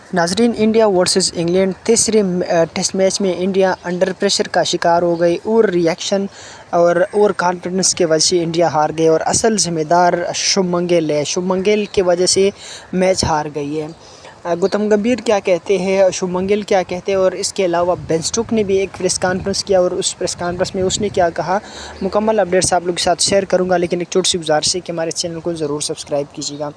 नाजरीन, India versus England तीसरे test match में इंडिया अंडर प्रेशर का शिकार हो गई और रिएक्शन और कॉन्फिडेंस के वजह से इंडिया हार गई और असल ज़िम्मेदार शुभमन गिल है। शुभमन गिल की वजह से मैच हार गई है। गौतम गंभीर क्या कहते हैं, शुभमन गिल क्या कहते हैं और इसके अलावा बेन स्टोक्स ने भी एक प्रेस कॉन्फ्रेंस किया और उस प्रेस कॉन्फ्रेंस में उसने क्या कहा, मुकम्मल अपडेट्स आप लोगों के साथ शेयर करूंगा। लेकिन एक छोटी सी गुजारिश है कि हमारे चैनल को ज़रूर सब्सक्राइब कीजिएगा।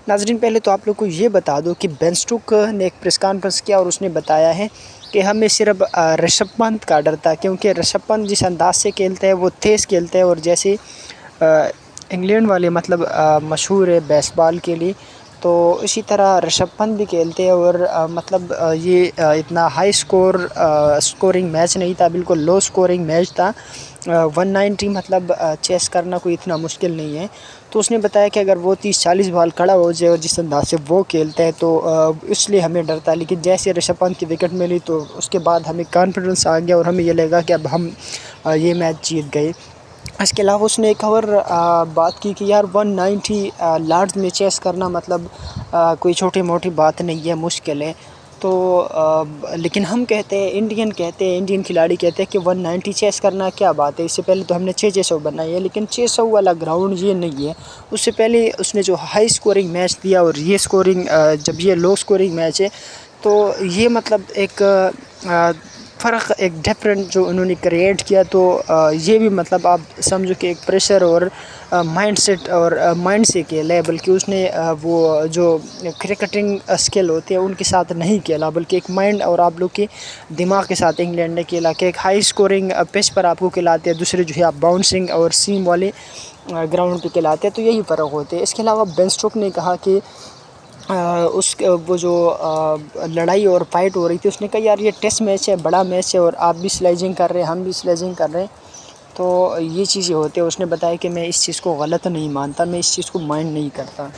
नाजरीन, पहले तो आप लोग को ये बता दो कि बेन स्टोक्स ने एक प्रेस कॉन्फ्रेंस किया और उसने बताया है कि हमें सिर्फ ऋषभ पंत का डर था, क्योंकि ऋषभ पंत जिस अंदाज से खेलते हैं वो तेज़ खेलते हैं और जैसे इंग्लैंड वाले मतलब मशहूर है बेसबॉल के लिए, तो इसी तरह ऋषभ पंत भी खेलते हैं और ये इतना हाई स्कोरिंग मैच नहीं था, बिल्कुल लो स्कोरिंग मैच था। 190 मतलब चेस करना कोई इतना मुश्किल नहीं है। तो उसने बताया कि अगर वो 30-40 बॉल खड़ा हो जाए और जिस अंदाज से वो खेलते हैं तो इसलिए हमें डर था। लेकिन जैसे ऋषभ पंत की विकेट मिली तो उसके बाद हमें कॉन्फिडेंस आ गया और हमें ये लगा कि अब हम ये मैच जीत गए। इसके अलावा उसने एक और बात की कि यार 190 लार्ज में चेस करना मतलब कोई छोटी मोटी बात नहीं है, मुश्किल है। तो लेकिन हम कहते हैं, इंडियन खिलाड़ी कहते हैं कि 190 चेस करना क्या बात है। इससे पहले तो हमने 600 बनाई है, लेकिन 600 वाला ग्राउंड ये नहीं है। उससे पहले उसने जो हाई स्कोरिंग मैच दिया और ये स्कोरिंग जब ये लो स्कोरिंग मैच है तो ये मतलब एक फ़र्क, एक डिफरेंट जो उन्होंने क्रिएट किया। तो ये भी मतलब आप समझो कि एक प्रेशर और माइंडसेट और माइंड से खेला है, बल्कि उसने वो जो क्रिकेटिंग स्किल होते हैं उनके साथ नहीं खेला, बल्कि एक माइंड और आप लोग के दिमाग के साथ इंग्लैंड ने खेला कि एक हाई स्कोरिंग पिच पर आपको खिलाते हैं, दूसरे जो है आप बाउंसिंग और सीम वाले ग्राउंड पे खिलाते हैं। तो यही फ़र्क होते हैं। इसके अलावा बेन स्टोक्स ने कहा कि वो जो लड़ाई और फाइट हो रही थी, उसने कहा यार ये टेस्ट मैच है, बड़ा मैच है और आप भी स्लेजिंग कर रहे हैं, हम भी स्लेजिंग कर रहे हैं, तो ये चीज़ें होती है। उसने बताया कि मैं इस चीज़ को गलत नहीं मानता, मैं इस चीज़ को माइंड नहीं करता।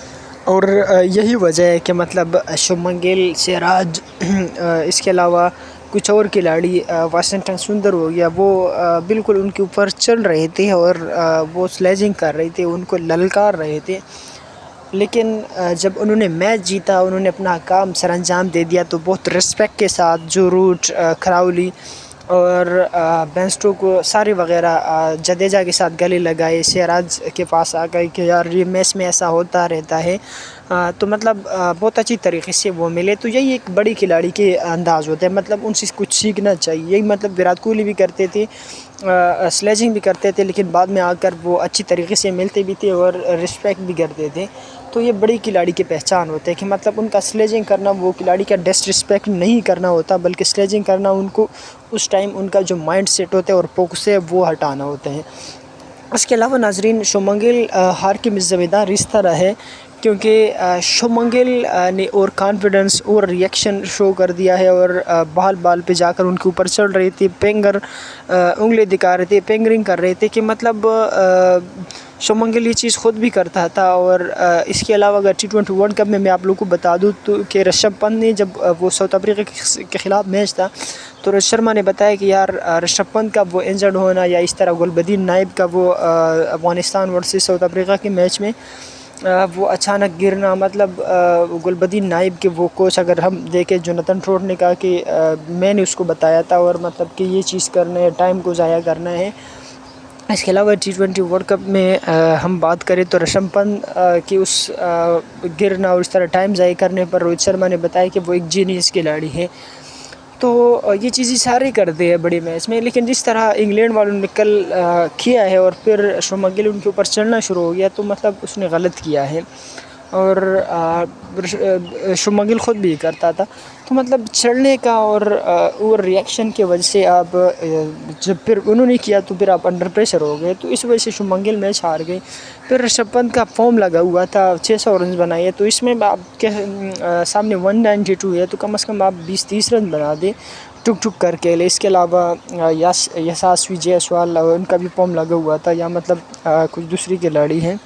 और यही वजह है कि मतलब शुभमन गिल, सिराज इसके अलावा कुछ और खिलाड़ी, वाशिंगटन सुंदर हो गया, वो बिल्कुल उनके ऊपर चल रहे थे और वो स्लेजिंग कर रहे थे, उनको ललकार रहे थे। लेकिन जब उन्होंने मैच जीता, उन्होंने अपना काम सरअंजाम दे दिया, तो बहुत रिस्पेक्ट के साथ जो रूट, क्राउली और बेन स्टोक्स को सारे वगैरह जडेजा के साथ गले लगाए, सिराज के पास आ गए कि यार ये मैच में ऐसा होता रहता है। तो मतलब बहुत अच्छी तरीके से वो मिले। तो यही एक बड़ी खिलाड़ी के अंदाज़ होते हैं, मतलब उनसे कुछ सीखना चाहिए। यही मतलब विराट कोहली भी करते थे, स्लेजिंग भी करते थे, लेकिन बाद में आकर वो अच्छी तरीके से मिलते भी थे और रिस्पेक्ट भी करते थे। तो ये बड़ी खिलाड़ी की पहचान होते हैं कि मतलब उनका स्लेजिंग करना वो खिलाड़ी का डिसरिस्पेक्ट नहीं करना होता, बल्कि स्लेजिंग करना उनको उस टाइम उनका जो माइंड सेट होता है और फोकस है वो हटाना होता है। इसके अलावा नाजरीन, शुभमन गिल हार की ज़िम्मेदार इस तरह है क्योंकि शुभमन गिल ने और कॉन्फिडेंस और रिएक्शन शो कर दिया है और बाल पे जाकर उनके ऊपर चढ़ रही थी, उंगली दिखा रहे थे, फिंगरिंग कर रहे थे कि मतलब शुभमन गिल ये चीज़ ख़ुद भी करता था। और इसके अलावा अगर T20 वर्ल्ड कप में मैं आप लोगों को बता दूं तो कि ऋषभ पंत ने जब वो साउथ अफ्रीका के ख़िलाफ़ मैच था तो रोहित शर्मा ने बताया कि यार ऋषभ पंत का वो इंजर्ड होना या इस तरह गुलबदीन नायब का वो अफ़गानिस्तान वर्सेस साउथ अफ्रीका के मैच में वो अचानक गिरना, मतलब गुलबदीन नायब के वो कोच अगर हम देखें, जोनाथन ट्रोट ने कहा कि मैंने उसको बताया था और मतलब कि ये चीज़ करना है, टाइम को ज़ाया करना है। इसके अलावा T20 वर्ल्ड कप में हम बात करें तो ऋषभ पंत की उस गिरना और इस तरह टाइम ज़ाया करने पर रोहित शर्मा ने बताया कि वो एक जीनियस खिलाड़ी है। तो ये चीज़ें सारे करते हैं बड़े मैच में, लेकिन जिस तरह इंग्लैंड वालों ने कल किया है और फिर शुभमन गिल उनके ऊपर चढ़ना शुरू हो गया, तो मतलब उसने गलत किया है। और शुभमन गिल ख़ुद भी करता था। तो मतलब चढ़ने का और रिएक्शन की वजह से आप जब फिर उन्होंने किया तो फिर आप अंडर प्रेशर हो गए, तो इस वजह से शुभमन गिल मैच हार गए। फिर ऋषभ पंत का फॉर्म लगा हुआ था, 600 रन बनाए, तो इसमें आपके सामने 192 है, तो कम से कम आप 20-30 रन बना दें टुक करके। इसके अलावा यशस्वी जायसवाल उनका भी फॉर्म लगा हुआ था, या मतलब कुछ दूसरी खिलाड़ी हैं।